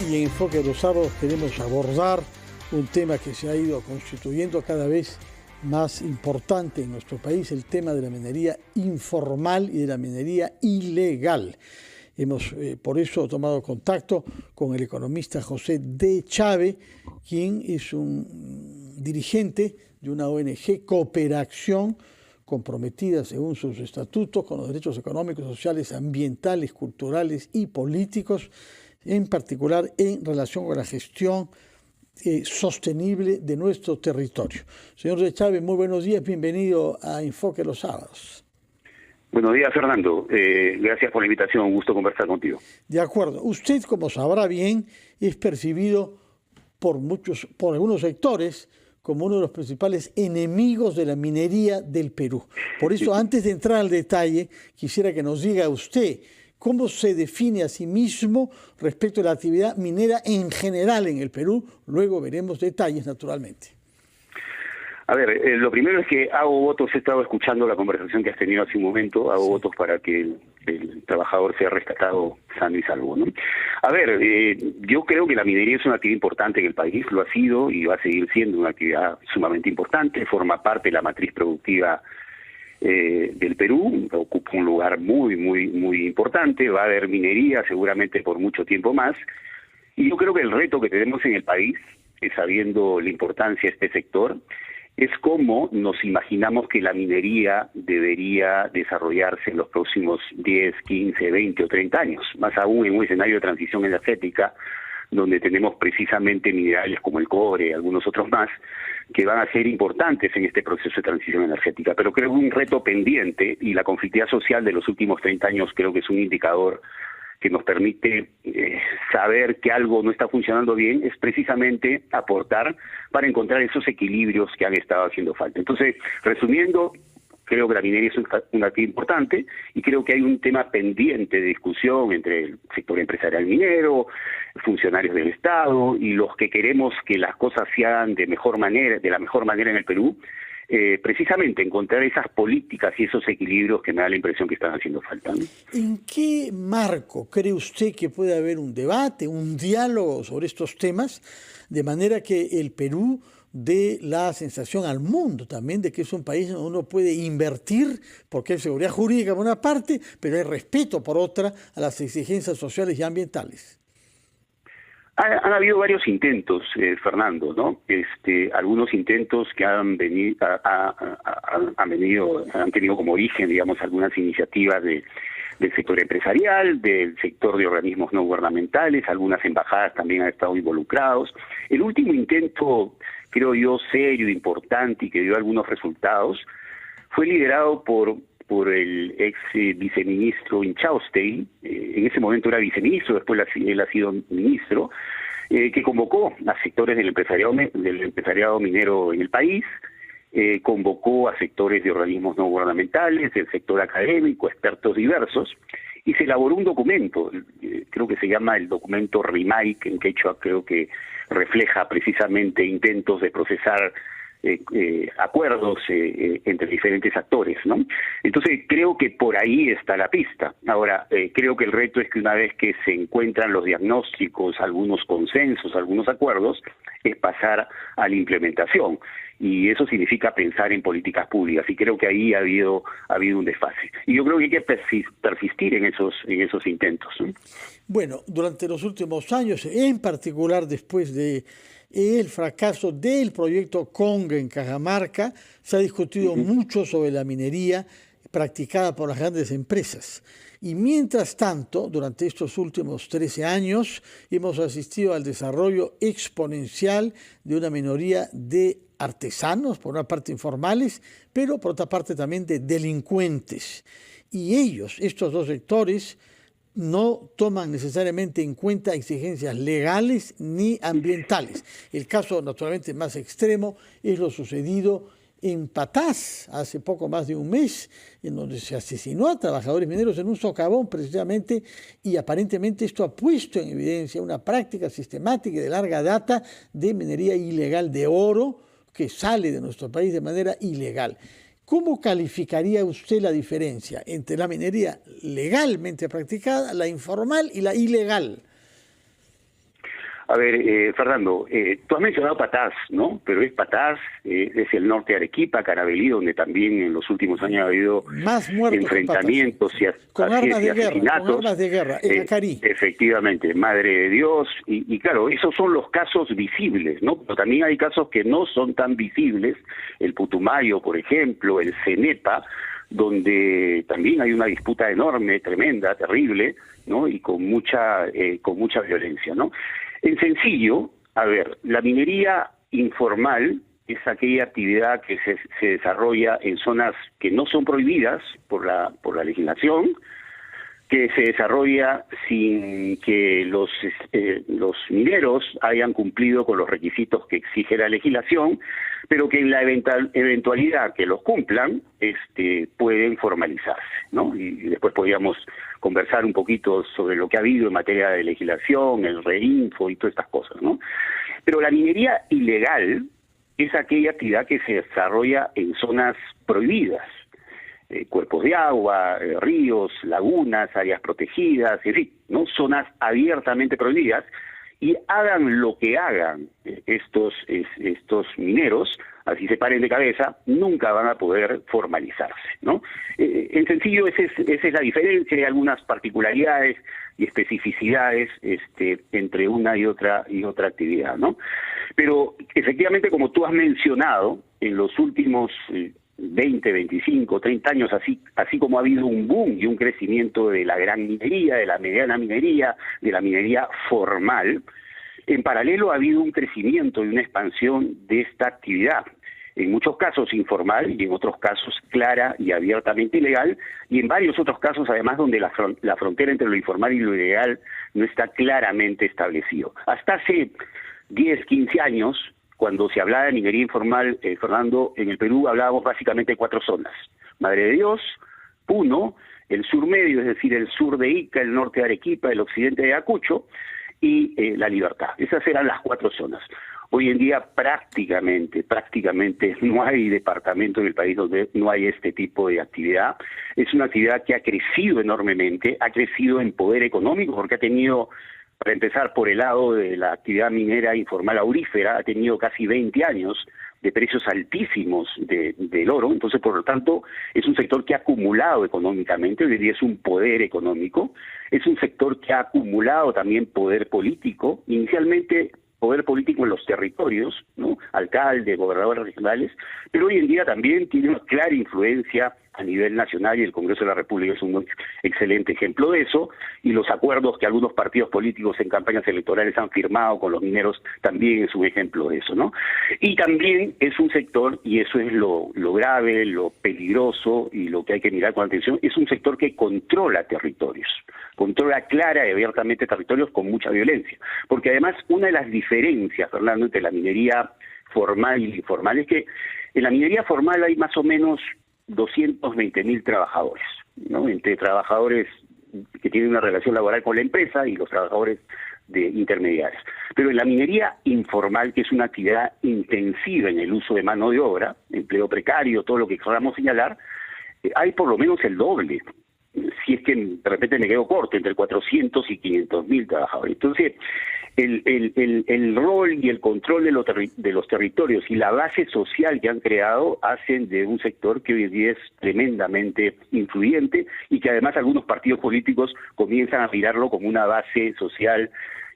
y en Enfoque de los Sábados queremos abordar un tema que se ha ido constituyendo cada vez más importante en nuestro país, el tema de la minería informal y de la minería ilegal. Hemos por eso tomado contacto con el economista José de Chávez, quien es un dirigente de una ONG Cooperación, comprometida según sus estatutos con los derechos económicos, sociales, ambientales, culturales y políticos, en particular en relación con la gestión sostenible de nuestro territorio. Señor de Chávez, muy buenos días, bienvenido a Enfoque los Sábados. Buenos días, Fernando. Gracias por la invitación, un gusto conversar contigo. De acuerdo. Usted, como sabrá bien, es percibido por algunos sectores como uno de los principales enemigos de la minería del Perú. Por eso, antes de entrar al detalle, quisiera que nos diga usted cómo se define a sí mismo respecto a la actividad minera en general en el Perú. Luego veremos detalles, naturalmente. A ver, lo primero es que hago votos, he estado escuchando la conversación que has tenido hace un momento, hago votos para que el trabajador sea rescatado sano y salvo, ¿no? A ver, yo creo que la minería es una actividad importante en el país, lo ha sido y va a seguir siendo una actividad sumamente importante, forma parte de la matriz productiva del Perú, ocupa un lugar muy importante, va a haber minería seguramente por mucho tiempo más, y yo creo que el reto que tenemos en el país, sabiendo la importancia de este sector, es cómo nos imaginamos que la minería debería desarrollarse en los próximos 10, 15, 20 o 30 años, más aún en un escenario de transición energética, donde tenemos precisamente minerales como el cobre y algunos otros más, que van a ser importantes en este proceso de transición energética. Pero creo que un reto pendiente, y la conflictividad social de los últimos 30 años creo que es un indicador que nos permite saber que algo no está funcionando bien, es precisamente aportar para encontrar esos equilibrios que han estado haciendo falta. Entonces, resumiendo, creo que la minería es una actividad importante y creo que hay un tema pendiente de discusión entre el sector empresarial minero, funcionarios del Estado y los que queremos que las cosas se hagan de la mejor manera en el Perú, precisamente encontrar esas políticas y esos equilibrios que me da la impresión que están haciendo falta, ¿no? ¿En qué marco cree usted que puede haber un debate, un diálogo sobre estos temas, de manera que el Perú dé la sensación al mundo también de que es un país donde uno puede invertir, porque hay seguridad jurídica por una parte, pero hay respeto por otra a las exigencias sociales y ambientales? Han habido varios intentos, Fernando, ¿no? Algunos intentos que han tenido como origen, digamos, algunas iniciativas del sector empresarial, del sector de organismos no gubernamentales, algunas embajadas también han estado involucrados. El último intento, creo yo, serio, importante y que dio algunos resultados, fue liderado por el ex viceministro Inchaustein, en ese momento era viceministro, después él ha sido ministro, que convocó a sectores del empresariado minero en el país, convocó a sectores de organismos no gubernamentales, del sector académico, expertos diversos, y se elaboró un documento, creo que se llama el documento RIMAI, que en quechua creo que refleja precisamente intentos de procesar acuerdos entre diferentes actores, ¿no? Entonces creo que por ahí está la pista. Ahora, creo que el reto es que una vez que se encuentran los diagnósticos, algunos consensos, algunos acuerdos, es pasar a la implementación. Y eso significa pensar en políticas públicas, y creo que ahí ha habido un desfase. Y yo creo que hay que persistir en esos intentos, ¿no? Bueno, durante los últimos años, en particular después de el fracaso del proyecto Conga en Cajamarca, se ha discutido mucho sobre la minería practicada por las grandes empresas. Y mientras tanto, durante estos últimos 13 años, hemos asistido al desarrollo exponencial de una minoría de artesanos, por una parte informales, pero por otra parte también de delincuentes. Y estos dos sectores, no toman necesariamente en cuenta exigencias legales ni ambientales. El caso naturalmente más extremo es lo sucedido en Patás hace poco más de un mes, en donde se asesinó a trabajadores mineros en un socavón precisamente, y aparentemente esto ha puesto en evidencia una práctica sistemática y de larga data de minería ilegal de oro que sale de nuestro país de manera ilegal. ¿Cómo calificaría usted la diferencia entre la minería legalmente practicada, la informal y la ilegal? A ver, Fernando, tú has mencionado Patás, ¿no? Pero es Patás, es el norte de Arequipa, Carabalí, donde también en los últimos años ha habido más muertos enfrentamientos con armas de asesinatos. Con armas de guerra, en Acarí. Efectivamente, Madre de Dios, y claro, esos son los casos visibles, ¿no? Pero también hay casos que no son tan visibles, el Putumayo, por ejemplo, el Cenepa, donde también hay una disputa enorme, tremenda, terrible, ¿no? Y con mucha violencia, ¿no? En sencillo, a ver, la minería informal es aquella actividad que se desarrolla en zonas que no son prohibidas por la legislación, que se desarrolla sin que los mineros hayan cumplido con los requisitos que exige la legislación, pero que en la eventualidad que los cumplan, pueden formalizarse, ¿no? Y después podríamos conversar un poquito sobre lo que ha habido en materia de legislación, el reinfo y todas estas cosas, ¿no? Pero la minería ilegal es aquella actividad que se desarrolla en zonas prohibidas, cuerpos de agua, ríos, lagunas, áreas protegidas, en fin, ¿no? Zonas abiertamente prohibidas, y hagan lo que hagan estos mineros, así se paren de cabeza, nunca van a poder formalizarse, ¿no? En sencillo, esa es la diferencia. Hay algunas particularidades y especificidades entre una y otra actividad, ¿no? Pero efectivamente, como tú has mencionado, en los últimos 20, 25, 30 años, así como ha habido un boom y un crecimiento de la gran minería, de la mediana minería, de la minería formal, en paralelo ha habido un crecimiento y una expansión de esta actividad, en muchos casos informal y en otros casos clara y abiertamente ilegal, y en varios otros casos además donde la frontera entre lo informal y lo ilegal no está claramente establecido. Hasta hace 10, 15 años, cuando se hablaba de minería informal, Fernando, en el Perú hablábamos básicamente de 4 zonas: Madre de Dios, Puno, el sur medio, es decir, el sur de Ica, el norte de Arequipa, el occidente de Ayacucho, y La Libertad. Esas eran las 4 zonas. Hoy en día prácticamente no hay departamento en el país donde no hay este tipo de actividad. Es una actividad que ha crecido enormemente, ha crecido en poder económico, porque ha tenido, para empezar por el lado de la actividad minera informal aurífera, ha tenido casi 20 años de precios altísimos del oro. Entonces, por lo tanto, es un sector que ha acumulado económicamente, hoy en día es un poder económico, es un sector que ha acumulado también poder político, inicialmente poder político en los territorios, ¿no? Alcaldes, gobernadores regionales, pero hoy en día también tiene una clara influencia a nivel nacional, y el Congreso de la República es un excelente ejemplo de eso, y los acuerdos que algunos partidos políticos en campañas electorales han firmado con los mineros también es un ejemplo de eso, ¿no? Y también es un sector, y eso es lo grave, lo peligroso y lo que hay que mirar con atención, es un sector que controla territorios, controla clara y abiertamente territorios con mucha violencia, porque además una de las diferencias, Fernando, entre la minería formal y informal es que en la minería formal hay más o menos 220.000 trabajadores, ¿no? Entre trabajadores que tienen una relación laboral con la empresa y los trabajadores de intermediarios. Pero en la minería informal, que es una actividad intensiva en el uso de mano de obra, empleo precario, todo lo que queramos señalar, hay por lo menos el doble. Si es que de repente me quedo corto, entre 400 y 500.000 trabajadores. Entonces, el rol y el control de los territorios y la base social que han creado hacen de un sector que hoy en día es tremendamente influyente, y que además algunos partidos políticos comienzan a mirarlo como una base social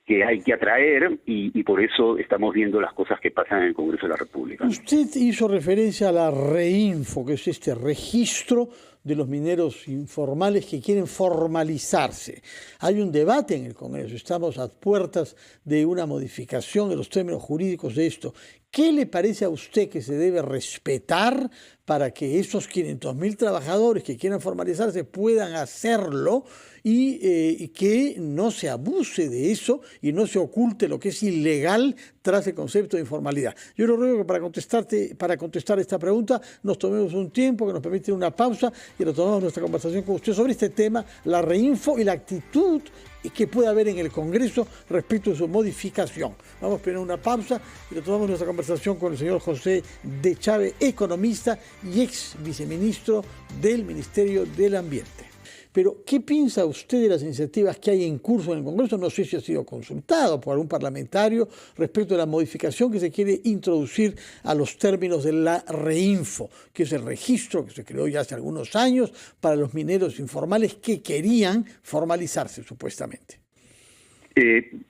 que hay que atraer, y por eso estamos viendo las cosas que pasan en el Congreso de la República. Usted hizo referencia a la Reinfo, que es este registro de los mineros informales que quieren formalizarse. Hay un debate en el Congreso, estamos a puertas de una modificación de los términos jurídicos de esto. ¿Qué le parece a usted que se debe respetar para que esos 500.000 trabajadores que quieran formalizarse puedan hacerlo y que no se abuse de eso y no se oculte lo que es ilegal tras el concepto de informalidad? Yo le ruego que para contestar esta pregunta nos tomemos un tiempo, que nos permite una pausa, y retomamos nuestra conversación con usted sobre este tema, la Reinfo y la actitud que puede haber en el Congreso respecto de su modificación. Vamos a poner una pausa y retomamos nuestra conversación con el señor José de Chávez, economista y ex viceministro del Ministerio del Ambiente. Pero, ¿qué piensa usted de las iniciativas que hay en curso en el Congreso? No sé si ha sido consultado por algún parlamentario respecto a la modificación que se quiere introducir a los términos de la REINFO, que es el registro que se creó ya hace algunos años para los mineros informales que querían formalizarse, supuestamente.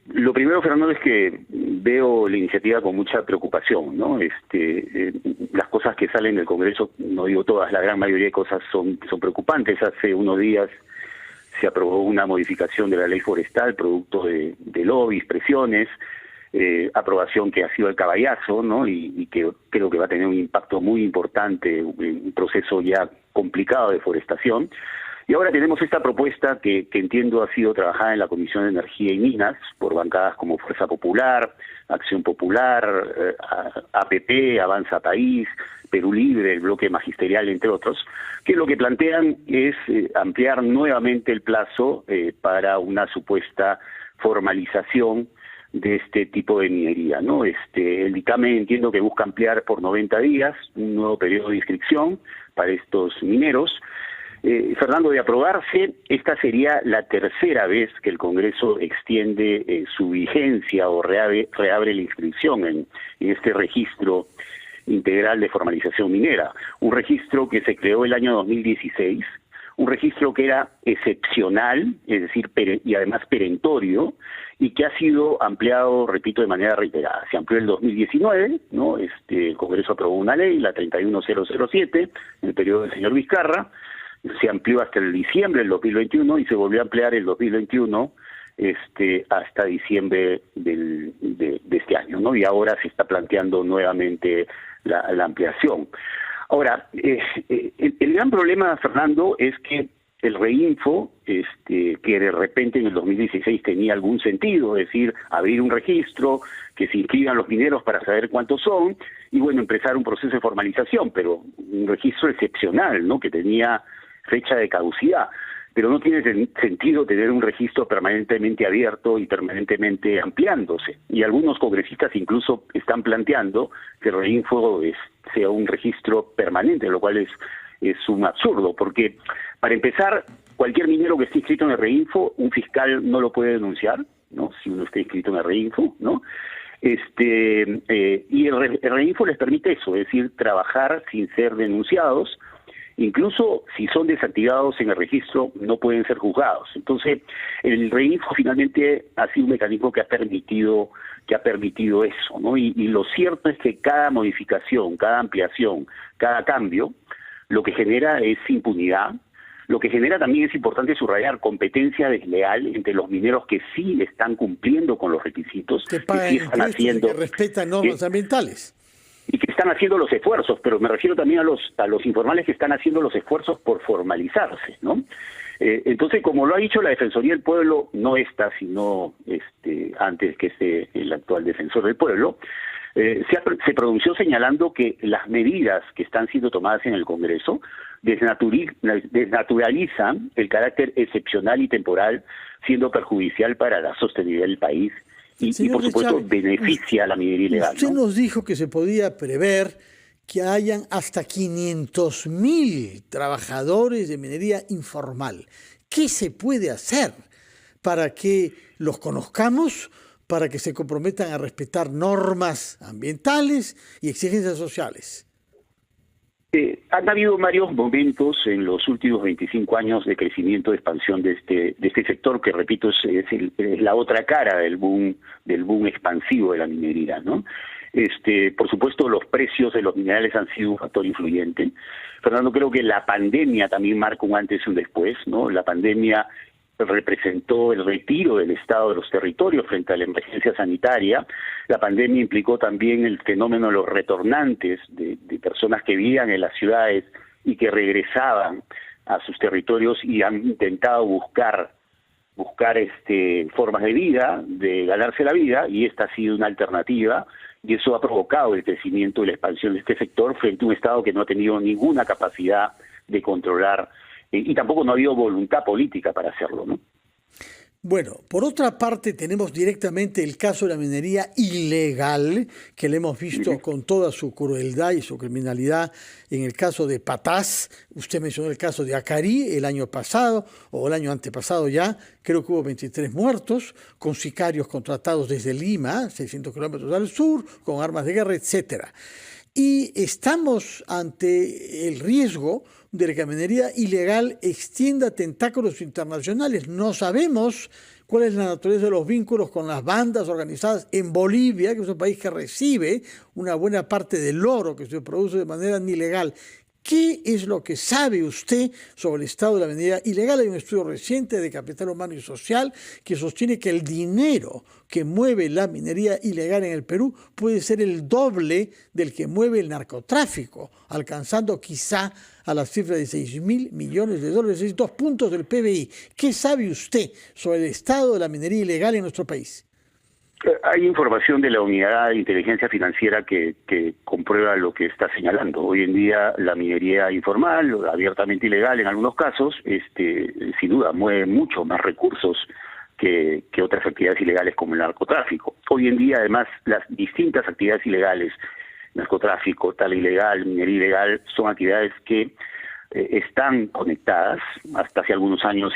Lo primero, Fernando, es que veo la iniciativa con mucha preocupación, ¿no? Las cosas que salen del Congreso, no digo todas, la gran mayoría de cosas son preocupantes. Hace unos días se aprobó una modificación de la ley forestal, producto de lobbies, presiones, aprobación que ha sido el caballazo, ¿no? Y que creo que va a tener un impacto muy importante en un proceso ya complicado de forestación. Y ahora tenemos esta propuesta que entiendo ha sido trabajada en la Comisión de Energía y Minas por bancadas como Fuerza Popular, Acción Popular, APP, Avanza País, Perú Libre, el Bloque Magisterial, entre otros, que lo que plantean es ampliar nuevamente el plazo para una supuesta formalización de este tipo de minería, ¿no? El dictamen entiendo que busca ampliar por 90 días un nuevo periodo de inscripción para estos mineros. Fernando, de aprobarse, esta sería la tercera vez que el Congreso extiende su vigencia o reabre la inscripción en este registro integral de formalización minera. Un registro que se creó el año 2016, un registro que era excepcional, es decir, y además perentorio, y que ha sido ampliado, repito, de manera reiterada. Se amplió el 2019, ¿no? El Congreso aprobó una ley, la 31007, en el periodo del señor Vizcarra. Se amplió hasta el diciembre del 2021 y se volvió a ampliar el 2021 hasta diciembre de este año, ¿no? Y ahora se está planteando nuevamente la ampliación. Ahora, el gran problema, Fernando, es que el REINFO, que de repente en el 2016 tenía algún sentido, es decir, abrir un registro, que se inscriban los mineros para saber cuántos son, y bueno, empezar un proceso de formalización, pero un registro excepcional, ¿no? Que tenía fecha de caducidad, pero no tiene sentido tener un registro permanentemente abierto y permanentemente ampliándose. Y algunos congresistas incluso están planteando que el REINFO sea un registro permanente, lo cual es un absurdo, porque para empezar, cualquier minero que esté inscrito en el REINFO, un fiscal no lo puede denunciar, ¿no? Si uno está inscrito en el REINFO, ¿no? Y el REINFO les permite eso, es decir, trabajar sin ser denunciados. Incluso si son desactivados en el registro, no pueden ser juzgados. Entonces, el REINFO finalmente ha sido un mecanismo que ha permitido eso, ¿no? Y lo cierto es que cada modificación, cada ampliación, cada cambio, lo que genera es impunidad. Lo que genera también, es importante subrayar, competencia desleal entre los mineros que sí están cumpliendo con los requisitos, que sí están haciendo, que respetan normas ambientales. Y que están haciendo los esfuerzos, pero me refiero también a los informales que están haciendo los esfuerzos por formalizarse, ¿no? Entonces, como lo ha dicho la Defensoría del Pueblo, no esta, sino antes que el actual Defensor del Pueblo, se pronunció señalando que las medidas que están siendo tomadas en el Congreso desnaturalizan el carácter excepcional y temporal, siendo perjudicial para la sostenibilidad del país y por supuesto, beneficia a la minería ilegal. Usted nos dijo que se podía prever que hayan hasta 500.000 trabajadores de minería informal. ¿Qué se puede hacer para que los conozcamos, para que se comprometan a respetar normas ambientales y exigencias sociales? Han habido varios momentos en los últimos 25 años de crecimiento, de expansión de este sector, que repito es la otra cara del boom expansivo de la minería, ¿no? Por supuesto, los precios de los minerales han sido un factor influyente. Fernando, creo que la pandemia también marca un antes y un después, ¿no? La pandemia representó el retiro del Estado de los territorios frente a la emergencia sanitaria. La pandemia implicó también el fenómeno de los retornantes, de personas que vivían en las ciudades y que regresaban a sus territorios y han intentado buscar formas de vida, de ganarse la vida, y esta ha sido una alternativa, y eso ha provocado el crecimiento y la expansión de este sector frente a un Estado que no ha tenido ninguna capacidad de controlar y tampoco no ha habido voluntad política para hacerlo, ¿no? Bueno, por otra parte tenemos directamente el caso de la minería ilegal, que le hemos visto con toda su crueldad y su criminalidad en el caso de Patás. Usted mencionó el caso de Acarí el año pasado o el año antepasado ya. Creo que hubo 23 muertos con sicarios contratados desde Lima, 600 kilómetros al sur, con armas de guerra, etcétera. Y estamos ante el riesgo de que la minería ilegal extienda tentáculos internacionales. No sabemos cuál es la naturaleza de los vínculos con las bandas organizadas en Bolivia, que es un país que recibe una buena parte del oro que se produce de manera ilegal. ¿Qué es lo que sabe usted sobre el estado de la minería ilegal? Hay un estudio reciente de Capital Humano y Social que sostiene que el dinero que mueve la minería ilegal en el Perú puede ser el doble del que mueve el narcotráfico, alcanzando quizá a la cifra de $6.000 millones, es decir, 2 puntos del PBI. ¿Qué sabe usted sobre el estado de la minería ilegal en nuestro país? Hay información de la Unidad de Inteligencia Financiera que comprueba lo que está señalando. Hoy en día la minería informal, abiertamente ilegal en algunos casos, sin duda mueve mucho más recursos que otras actividades ilegales como el narcotráfico. Hoy en día, además, las distintas actividades ilegales, narcotráfico, tala ilegal, minería ilegal, son actividades que están conectadas. Hasta hace algunos años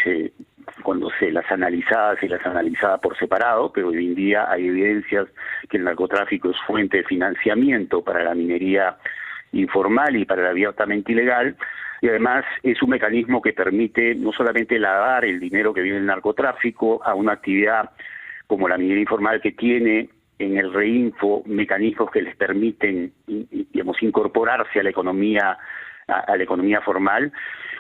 cuando se las analizaba por separado, pero hoy en día hay evidencias que el narcotráfico es fuente de financiamiento para la minería informal y para la abiertamente ilegal, y además es un mecanismo que permite no solamente lavar el dinero que viene del narcotráfico a una actividad como la minería informal, que tiene en el Reinfo mecanismos que les permiten, digamos, incorporarse a la economía formal.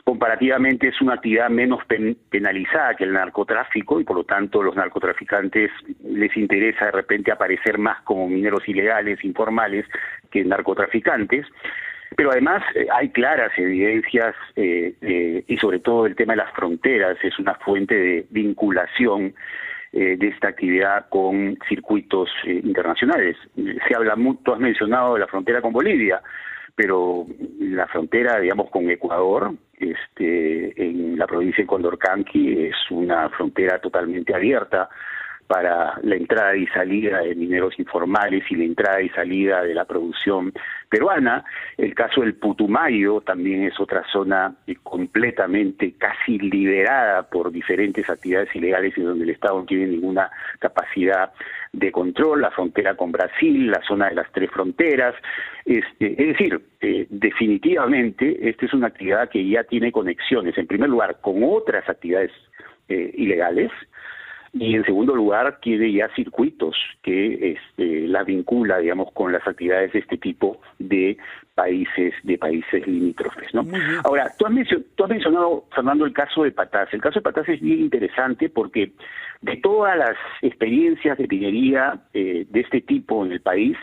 Comparativamente es una actividad menos penalizada que el narcotráfico, y por lo tanto los narcotraficantes les interesa de repente aparecer más como mineros ilegales, informales, que narcotraficantes. Pero además hay claras evidencias y sobre todo el tema de las fronteras es una fuente de vinculación de esta actividad con circuitos internacionales. Se habla mucho, tú has mencionado de la frontera con Bolivia, pero la frontera, digamos, con Ecuador, en la provincia de Condorcanqui, es una frontera totalmente abierta para la entrada y salida de mineros informales y la entrada y salida de la producción peruana. El caso del Putumayo también es otra zona completamente casi liberada por diferentes actividades ilegales y donde el Estado no tiene ninguna capacidad de control. La frontera con Brasil, la zona de las 3 fronteras. Es decir, definitivamente esta es una actividad que ya tiene conexiones, en primer lugar, con otras actividades ilegales, y en segundo lugar tiene ya circuitos que la vincula, digamos, con las actividades de este tipo de países limítrofes, ¿no? Ahora, tú has mencionado, Fernando, el caso de Patás. El caso de Patás es bien interesante porque de todas las experiencias de minería de este tipo en el país,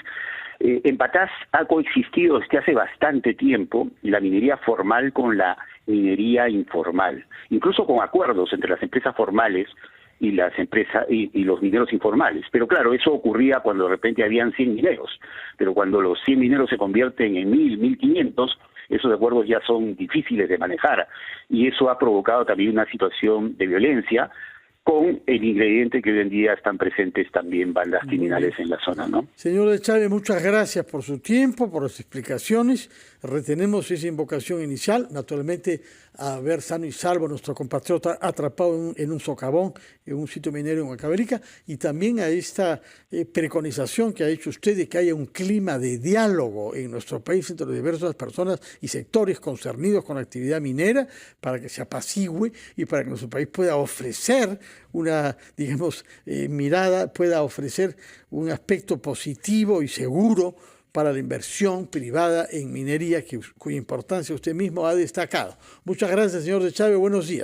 en Patás ha coexistido desde hace bastante tiempo la minería formal con la minería informal, incluso con acuerdos entre las empresas formales y las empresas y los mineros informales. Pero claro, eso ocurría cuando de repente habían 100 mineros, pero cuando los 100 mineros se convierten en 1.000, 1.500, esos acuerdos ya son difíciles de manejar, y eso ha provocado también una situación de violencia, con el ingrediente que hoy en día están presentes también bandas criminales en la zona, ¿no? Señor de Chávez, muchas gracias por su tiempo, por las explicaciones. Retenemos esa invocación inicial, naturalmente, a ver sano y salvo a nuestro compatriota atrapado en un socavón, en un sitio minero en Huancavelica, y también a esta preconización que ha hecho usted de que haya un clima de diálogo en nuestro país entre diversas personas y sectores concernidos con la actividad minera, para que se apacigüe y para que nuestro país pueda ofrecer una, digamos, mirada, pueda ofrecer un aspecto positivo y seguro para la inversión privada en minería, cuya importancia usted mismo ha destacado. Muchas gracias, señor de Chávez. Buenos días.